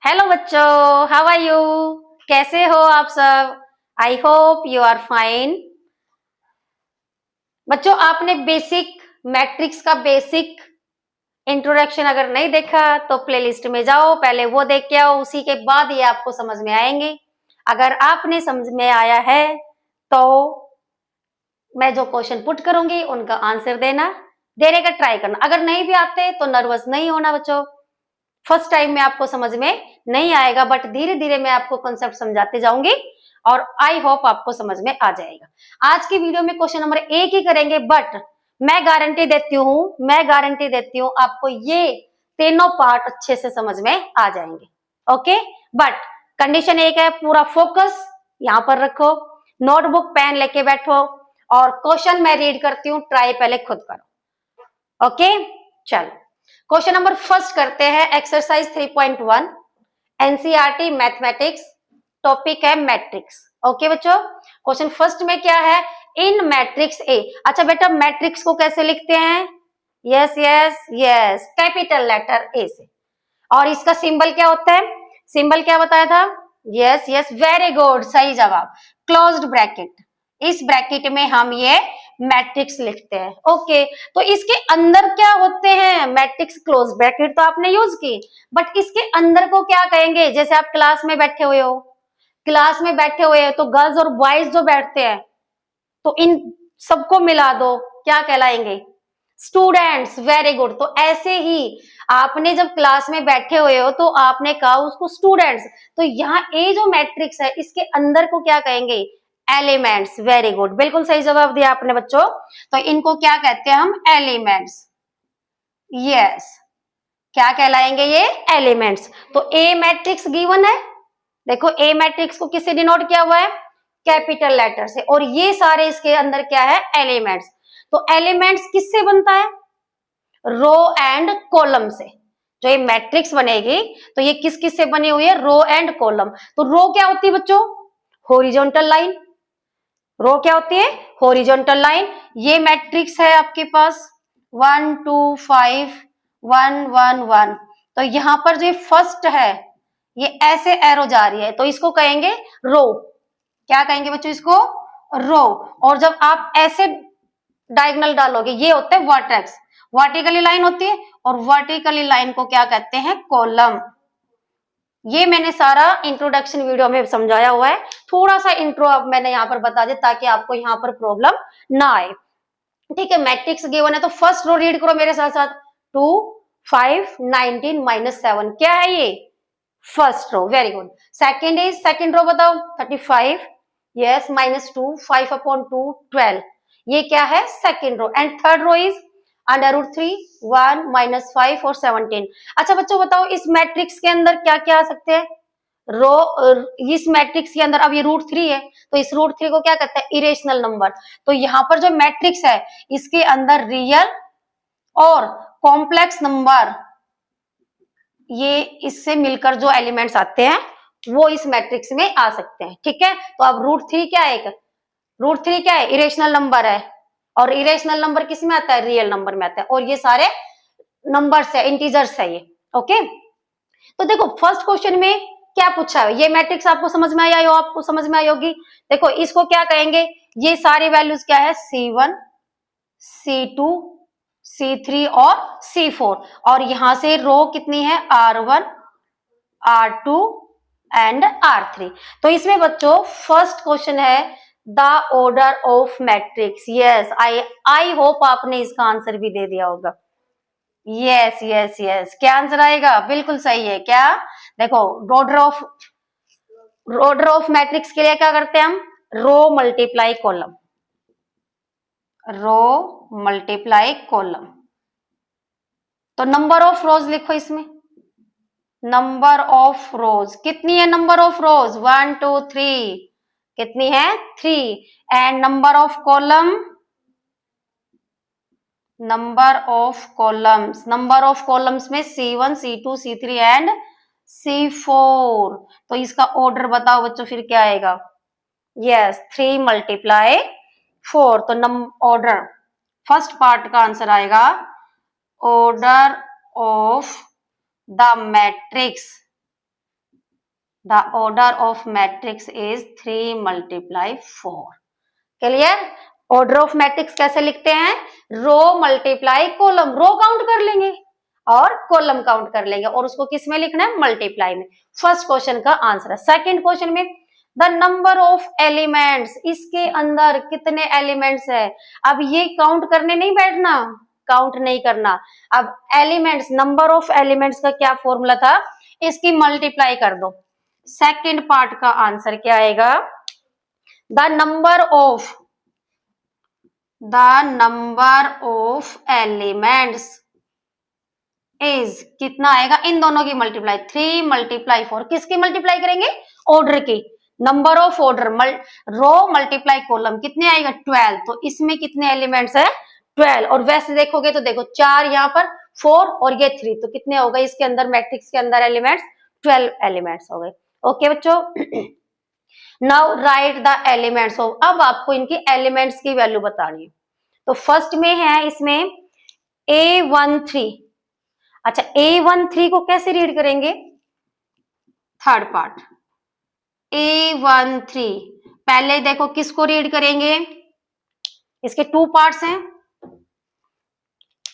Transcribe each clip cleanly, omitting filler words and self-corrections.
Hello बच्चों, how are you? कैसे हो आप सब? I hope you are fine. बच्चों, आपने बेसिक मैट्रिक्स का बेसिक इंट्रोडक्शन अगर नहीं देखा तो प्लेलिस्ट में जाओ, पहले वो देख के आओ, उसी के बाद ये आपको समझ में आएंगे। अगर आपने समझ में आया है तो मैं जो क्वेश्चन पुट करूंगी उनका आंसर देने का ट्राई करना। अगर नहीं भी आते तो नर्वस नहीं होना बच्चों। फर्स्ट टाइम में आपको समझ में नहीं आएगा, बट धीरे धीरे मैं आपको कॉन्सेप्ट समझाते जाऊंगी और आई होप आपको समझ में आ जाएगा। आज की वीडियो में क्वेश्चन नंबर 1 ही करेंगे, बट मैं गारंटी देती हूँ आपको ये तीनों पार्ट अच्छे से समझ में आ जाएंगे। ओके, बट कंडीशन एक है, पूरा फोकस यहाँ पर रखो, नोटबुक पेन लेके बैठो और क्वेश्चन मैं रीड करती हूँ, ट्राई पहले खुद करो। ओके, चलो क्वेश्चन नंबर फर्स्ट करते हैं। एक्सरसाइज 3.1 एनसीईआरटी मैथमेटिक्स, टॉपिक है मैट्रिक्स। ओके बच्चों, क्वेश्चन फर्स्ट में क्या है? In matrix A. अच्छा बेटा, मैट्रिक्स को कैसे लिखते हैं? Yes yes yes, capital letter A से। और इसका सिंबल क्या होता है? सिंबल क्या बताया था? यस यस, वेरी गुड, सही जवाब, क्लोज्ड ब्रैकेट। इस ब्रैकेट में हम ये मैट्रिक्स लिखते हैं। ओके, तो इसके अंदर क्या होते हैं? मैट्रिक्स क्लोज ब्रैकेट तो आपने यूज की, बट इसके अंदर को क्या कहेंगे? जैसे आप क्लास में बैठे हुए हो, क्लास में बैठे हुए हैं तो गर्ल्स और बॉयज जो बैठते हैं तो इन सबको मिला दो, क्या कहलाएंगे? स्टूडेंट्स। Very good. तो ऐसे ही आपने जब क्लास में बैठे हुए हो तो आपने कहा उसको स्टूडेंट्स, तो यहाँ ए जो मैट्रिक्स है इसके अंदर को क्या कहेंगे? एलिमेंट्स। वेरी गुड, बिल्कुल सही जवाब दिया आपने बच्चों। तो इनको क्या कहते हैं हम? एलिमेंट्स। यस, क्या कहलाएंगे ये? एलिमेंट्स। तो ए मैट्रिक्स गिवन है, देखो ए मैट्रिक्स को किससे डिनोट किया हुआ है? कैपिटल लेटर से। और ये सारे इसके अंदर क्या है? एलिमेंट्स। तो एलिमेंट्स किससे बनता है? रो एंड कॉलम से। जो ये मैट्रिक्स बनेगी तो ये किस किस से बनी हुई है? Row and column. तो रो क्या होती है बच्चों? Horizontal line. रो क्या होती है? Horizontal line. ये मैट्रिक्स है आपके पास 1 2 5 1 1 1। तो यहां पर जो फर्स्ट है ये ऐसे एरो जा रही है तो इसको कहेंगे रो। क्या कहेंगे बच्चों? इसको रो। और जब आप ऐसे डायगोनल डालोगे ये होते हैं वर्टेक्स, वर्टिकली लाइन होती है, और वर्टिकली लाइन को क्या कहते हैं? कॉलम। ये मैंने सारा इंट्रोडक्शन वीडियो में समझाया हुआ है, थोड़ा सा इंट्रो अब मैंने यहाँ पर बता दिया ताकि आपको यहाँ पर प्रॉब्लम ना आए। ठीक है, मैट्रिक्स गिवन है तो फर्स्ट रो रीड करो मेरे साथ साथ। 2 5 19 -7 क्या है ये? First row. Very good. Second is, second row बताओ। 35 यस -2 5/2 12 ये क्या है? Second row. And third row is √3 1 -5 और 17। अच्छा बच्चों बताओ, इस मैट्रिक्स के अंदर क्या क्या आ सकते हैं? रो। इस मैट्रिक्स के अंदर अब ये √3 है तो इस √3 को क्या कहते हैं? Irrational number. तो यहाँ पर जो मैट्रिक्स है इसके अंदर रियल और कॉम्प्लेक्स नंबर, ये इससे मिलकर जो एलिमेंट्स आते हैं वो इस मैट्रिक्स में आ सकते हैं। ठीक है, तो अब √3 क्या है? √3 क्या है? इरेशनल नंबर है। और इरेशनल नंबर किस में आता है? रियल नंबर में आता है। और ये सारे नंबर्स है, इंटीजर्स है ये। ओके, तो देखो फर्स्ट क्वेश्चन में क्या पूछा है? ये मैट्रिक्स आपको समझ में आया हो? आपको समझ में आई होगी। देखो इसको क्या कहेंगे? ये सारी वैल्यूज क्या है? C1 C2 C3 और C4। और यहां से रो कितनी है? R1 R2 and R3। तो इसमें बच्चों फर्स्ट क्वेश्चन है the order of matrix. Yes, I hope आपने इसका आंसर भी दे दिया होगा। यस यस यस, क्या आंसर आएगा? बिल्कुल सही है। क्या? देखो ऑर्डर ऑफ मैट्रिक्स के लिए क्या करते हैं हम? रो मल्टीप्लाई कॉलम, रो मल्टीप्लाई कॉलम। तो नंबर ऑफ रोज लिखो इसमें। नंबर ऑफ रोज कितनी है? नंबर ऑफ रोज 1 2 3 कितनी है? 3। And number of column, number of columns, number of columns में C1 C2 C3 and C4। तो इसका ऑर्डर बताओ बच्चों फिर क्या आएगा? यस, 3 × 4। तो ऑर्डर फर्स्ट पार्ट का आंसर आएगा order of the matrix the order of matrix is 3 multiply 4। Clear? Order of matrix कैसे लिखते हैं? रो मल्टीप्लाई कॉलम, रो काउंट कर लेंगे और कॉलम काउंट कर लेंगे और उसको किस में लिखना है? मल्टीप्लाई में। फर्स्ट क्वेश्चन का आंसर है। सेकंड क्वेश्चन में द नंबर ऑफ एलिमेंट्स, इसके अंदर कितने एलिमेंट्स है? अब ये काउंट करने नहीं बैठना, काउंट नहीं करना। अब एलिमेंट्स, नंबर ऑफ एलिमेंट्स का क्या फॉर्मूला था? इसकी मल्टीप्लाई कर दो। सेकंड पार्ट का आंसर क्या आएगा? The number of elements is, कितना आएगा? इन दोनों की मल्टीप्लाई, 3 मल्टीप्लाई 4। किसकी मल्टीप्लाई करेंगे? ऑर्डर की। Number of order row multiply column, कितने आएगा? 12। तो इसमें कितने एलिमेंट्स है? 12। और वैसे देखोगे तो देखो 4 यहाँ पर, 4 और ये 3, तो कितने हो गए इसके अंदर? मैट्रिक्स के अंदर एलिमेंट्स 12 एलिमेंट्स हो गए। ओके बच्चों, now right the elements of, अब आपको इनकी एलिमेंट्स की वैल्यू बतानी है। तो फर्स्ट में है इसमें A13। अच्छा, A13 को कैसे रीड करेंगे? थर्ड पार्ट A13, पहले देखो किसको रीड करेंगे? इसके 2 पार्ट्स हैं,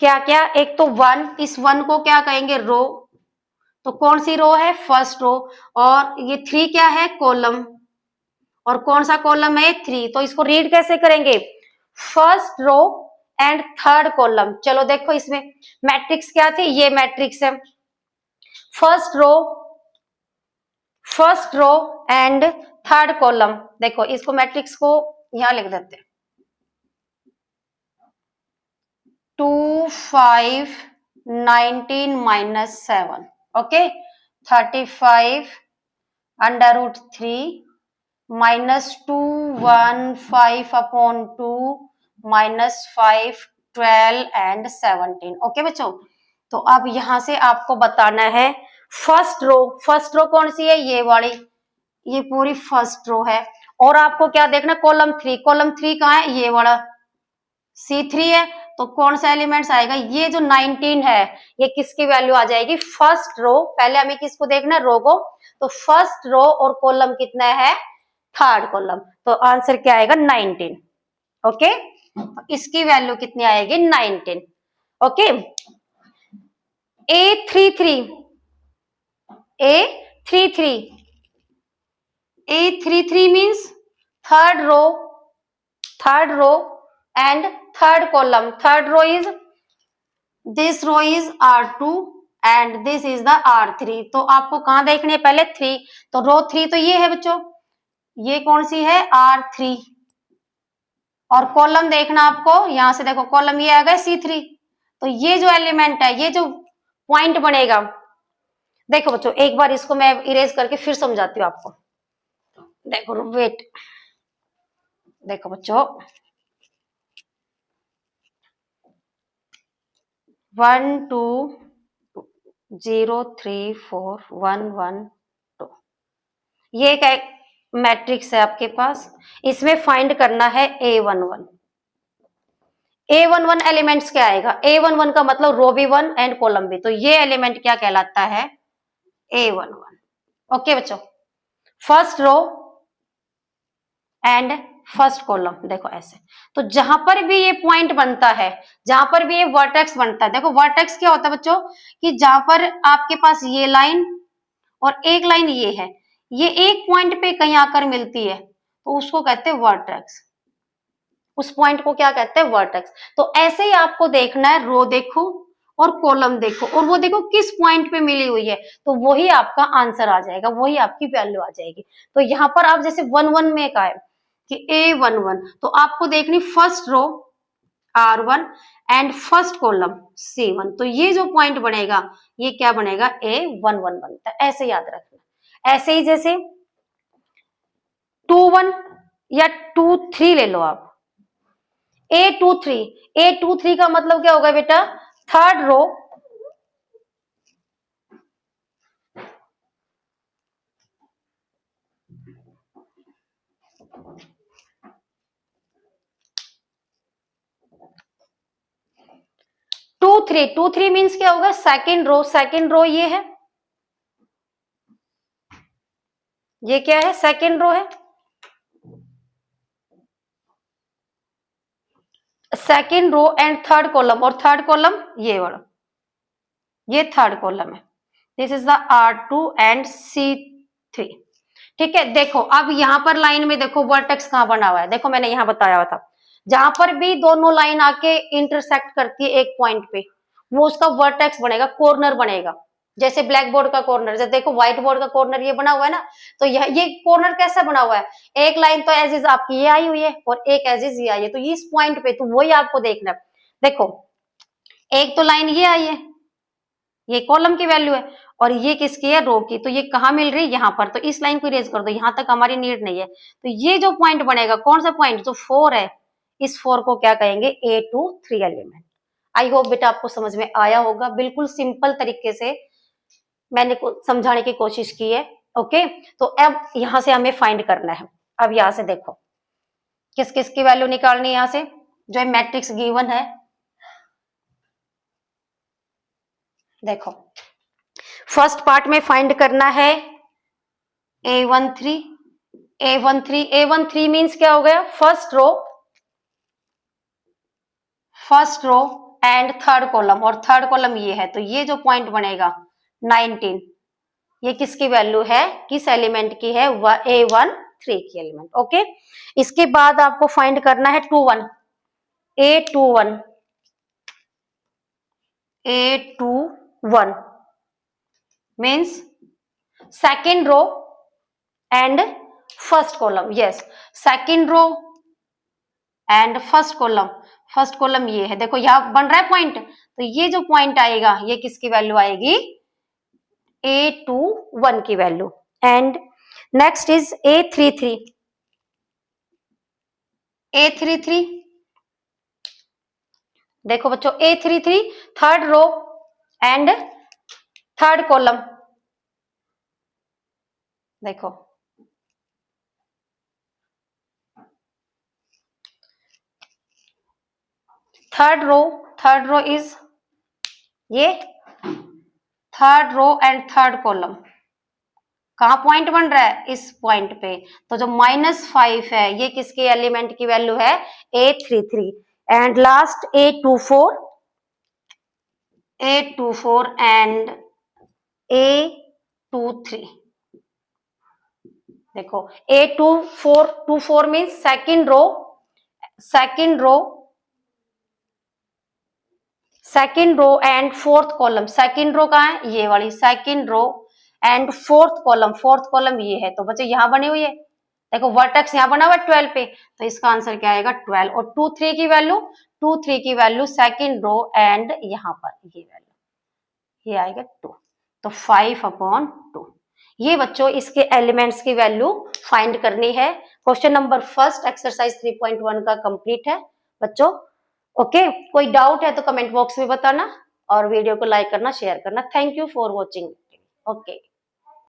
क्या क्या? एक तो 1, इस 1 को क्या कहेंगे? रो। तो कौन सी रो है? First row. और ये 3 क्या है? कॉलम। और कौन सा कॉलम है? 3। तो इसको रीड कैसे करेंगे? First row and third column. चलो देखो इसमें मैट्रिक्स क्या थी? ये मैट्रिक्स है, first row and third column. देखो इसको मैट्रिक्स को यहां लिख देते हैं, 2 5 19 minus 7। Okay, 35 √3 minus 2 1 5 upon 2 minus 5 12 and 17। Okay बच्चों, तो अब यहां से आपको बताना है फर्स्ट रो कौन सी है? ये वाली, ये पूरी फर्स्ट रो है। और आपको क्या देखना? कॉलम 3 कहाँ है? ये वाला C3 है। तो कौन सा एलिमेंट्स आएगा? ये जो 19 है, ये किसकी वैल्यू आ जाएगी? First row. पहले हमें किसको देखना है? रो को। तो फर्स्ट रो और कॉलम कितना है? Third column. तो आंसर क्या आएगा? 19। ओके, तो इसकी वैल्यू कितनी आएगी? 19। Okay, A33 means third row and third column. Third row is, this row is R2 and this is the R3। तो आपको कहां देखने है? पहले 3। तो रो 3 तो ये है बच्चों, ये कौन सी है? R3। और कॉलम देखना आपको, यहां से देखो कॉलम ये आ गया C3। तो ये जो एलिमेंट है, ये जो पॉइंट बनेगा, देखो बच्चों एक बार इसको मैं इरेज करके फिर समझाती हूँ आपको। देखो वेट, देखो बच्चों 1 2 0 3 4 1 1 2, ये एक मैट्रिक्स है आपके पास। इसमें फाइंड करना है A11 एलिमेंट्स क्या आएगा? A11 का मतलब रो भी 1 एंड कॉलम भी। तो ये एलिमेंट क्या कहलाता है? A11। ओके बच्चों, first row and first column. देखो ऐसे, तो जहां पर भी ये पॉइंट बनता है, जहां पर भी ये वर्टेक्स बनता है, देखो वर्टेक्स क्या होता है बच्चों? कि जहां पर आपके पास ये लाइन और एक लाइन ये है, ये एक पॉइंट पे कहीं आकर मिलती है, तो उसको कहते हैं वर्टेक्स। उस पॉइंट को क्या कहते हैं? वर्टेक्स। तो ऐसे ही आपको देखना है, रो देखो और कॉलम देखो और वो देखो किस पॉइंट पे मिली हुई है, तो वही आपका आंसर आ जाएगा, वही आपकी वैल्यू आ जाएगी। तो यहाँ पर आप जैसे 1 1 में कहा है कि A11, तो आपको देखनी first row R1 and first column C1। तो ये जो पॉइंट बनेगा, ये क्या बनेगा? A11 बनता है। ऐसे याद रखना। ऐसे ही जैसे 2 1 या 2 3 ले लो आप, A23 का मतलब क्या होगा बेटा? Third row two three means क्या होगा? सेकंड रो ये है, ये क्या है, सेकेंड रो है, second row and third column, और थर्ड कॉलम ये वाला, ये थर्ड कॉलम है। This is the R2 and C3। ठीक है, देखो अब यहां पर लाइन में देखो वर्टेक्स कहां बना हुआ है, देखो मैंने यहां बताया हुआ था, जहां पर भी दोनों लाइन आके इंटरसेक्ट करती है एक पॉइंट पे, वो उसका वर्टेक्स बनेगा, कॉर्नर बनेगा। जैसे ब्लैक बोर्ड का कॉर्नर, जैसे देखो व्हाइट बोर्ड का कॉर्नर ये बना हुआ है ना, तो ये कॉर्नर कैसा बना हुआ है, एक लाइन तो एज इज आपकी ये आई हुई है और एक एज इज ये आई है, तो इस पॉइंट पे तो वही आपको देखना है। देखो एक तो लाइन ये आई है, ये कॉलम की वैल्यू है, और ये किसकी है, रो की, तो ये कहाँ मिल रही है, यहाँ पर, तो इस लाइन को इरेज कर दो, यहाँ तक हमारी नीड नहीं है। तो ये जो पॉइंट बनेगा, कौन सा पॉइंट, जो 4 है, इस 4 को क्या कहेंगे, A2 3 एलिमेंट। आई होप बेटा आपको समझ में आया होगा, बिल्कुल सिंपल तरीके से मैंने समझाने की कोशिश की है। ओके, तो अब यहां से हमें फाइंड करना है। अब यहां से देखो किस किस की वैल्यू निकालनी है, यहां से जो मैट्रिक्स गिवन है, देखो फर्स्ट पार्ट में फाइंड करना है A13, A13 मीन्स क्या हो गया, first row and third column, और थर्ड कॉलम ये है, तो ये जो पॉइंट बनेगा 19, ये किसकी वैल्यू है, किस एलिमेंट की है, A13 की एलिमेंट। ओके, इसके बाद आपको फाइंड करना है A21 means second row and first column, yes, second row and first column ये है, देखो यहाँ बन रहा है पॉइंट, तो ये जो पॉइंट आएगा ये किसकी वैल्यू आएगी, A21 की value. And next is A33, देखो बच्चों A33 third row and third column, देखो थर्ड रो इज ये third row and third column, कहाँ पॉइंट बन रहा है, इस पॉइंट पे, तो जो -5 है ये किसके एलिमेंट की वैल्यू है, A33। And last A24 and A23, देखो A24 means second row and fourth column, second row कहाँ है, ये वाली, second row and fourth column ये है, तो बच्चे यहाँ बनी हुई है, देखो वर्टेक्स यहाँ बना हुआ है 12 पे, तो इसका आंसर क्या आएगा 12, और 23 की वैल्यू सेकेंड रो एंड यहाँ पर ये वैल्यू, ये आएगा 2, तो 5/2। ये बच्चों इसके एलिमेंट्स की वैल्यू फाइंड करनी है। क्वेश्चन नंबर फर्स्ट एक्सरसाइज 3.1 का कंप्लीट है बच्चों। ओके, कोई डाउट है तो कमेंट बॉक्स में बताना, और वीडियो को लाइक करना, शेयर करना। Thank you for watching. Okay.